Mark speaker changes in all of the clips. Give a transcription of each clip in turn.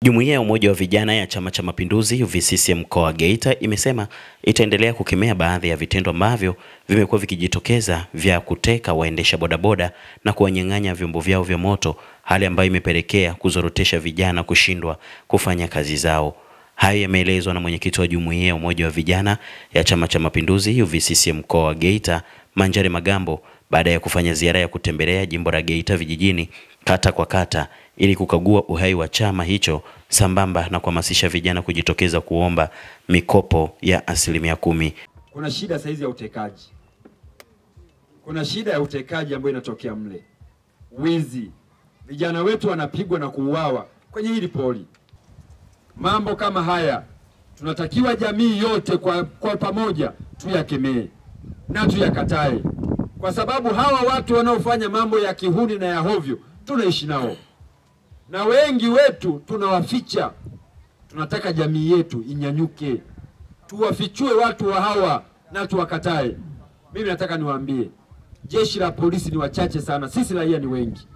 Speaker 1: Jumuiya ya Umoja wa Vijana ya Chama cha Mapinduzi UVCCM mkoa wa Geita imesema itaendelea kukemea baadhi ya vitendo ambavyo vimekuwa vikijitokeza vya kuteka waendesha bodaboda na kuwanyang'anya vyombo vyao vya moto, hali ambayo imepelekea kuzorotesha vijana kushindwa kufanya kazi zao. Hayo yameelezwa na mwenyekiti wa Jumuiya ya Umoja wa Vijana ya Chama cha Mapinduzi UVCCM mkoa wa Geita, Manjare Magambo, baada ya kufanya ziara ya kutembelea jimbo la Geita vijijini kata kwa kata ili kukagua uhai wa chama hicho sambamba na kuhamasisha vijana kujitokeza kuomba mikopo ya 10%.
Speaker 2: Kuna shida saizi ya utekaji. Kuna shida ya utekaji ambayo inatokea mle. Wizi. Vijana wetu wanapigwa na kuuawa kwenye hili poli. Mambo kama haya tunatakiwa jamii yote kwa pamoja tuyakemee na tuyakatae, kwa sababu hawa watu wanaofanya mambo ya kihuni na ya hovyo tunaishi nao, na wengi wetu tunawaficha. Tunataka jamii yetu inyanyuke, tuwafichue watu wa hawa na tuwakatae. Mimi nataka niwaambie, jeshi la polisi ni wachache sana, sisi raia ni wengi,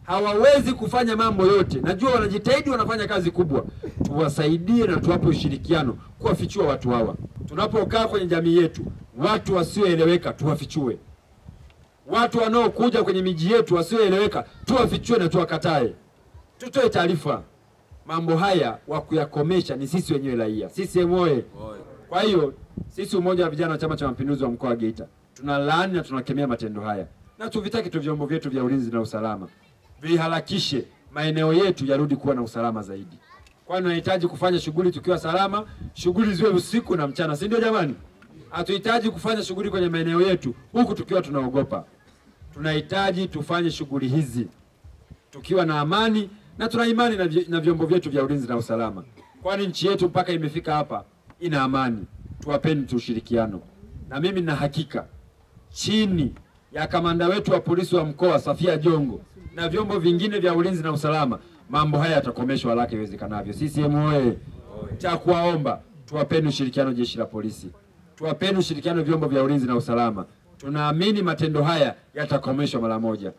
Speaker 2: hawawezi kufanya mambo yote. Najua wanajitahidi, wanafanya kazi kubwa. Tuwasaidie na tuwape ushirikiano kuwafichua watu hawa. Tunapokaa kwenye jamii yetu, watu wasioeleweka tuwafichue. Watu wanaokuja kwenye miji yetu wasioeleweka tuwafichue na tuwakatae. Tutoe taarifa. Mambo haya wa kuyakomesha ni sisi wenyewe raia. Sisi moyo. Kwa hiyo sisi Umoja wa Vijana wa Chama cha Mapinduzi wa mkoa wa Geita tunalaani na tunakemea matendo haya, na tuvitaki tu vyombo vyetu vya ulinzi na usalama viharakishe maeneo yetu yarudi kuwa na usalama zaidi. Kwani tunahitaji kufanya shughuli tukiwa salama, shughuli ziwe usiku na mchana, si ndio jamani? Hatuhitaji kufanya shughuli kwenye maeneo yetu huku tukiwa tunaogopa. Tunahitaji tufanye shughuli hizi tukiwa na amani, na tuna imani na vyombo vyetu vya ulinzi na usalama. Kwani nchi yetu mpaka imefika hapa ina amani. Tuwapeni ushirikiano. Na mimi nina hakika chini ya kamanda wetu wa polisi wa mkoa Safia Jongo na vyombo vingine vya ulinzi na usalama, mambo haya yatakomeshwa haraka iwezekanavyo. CCM oye! Cha kuwaomba, tuwapeni ushirikiano jeshi la polisi, tuwapeni ushirikiano vyombo vya ulinzi na usalama. Tunaamini matendo haya yatakomeshwa mara moja.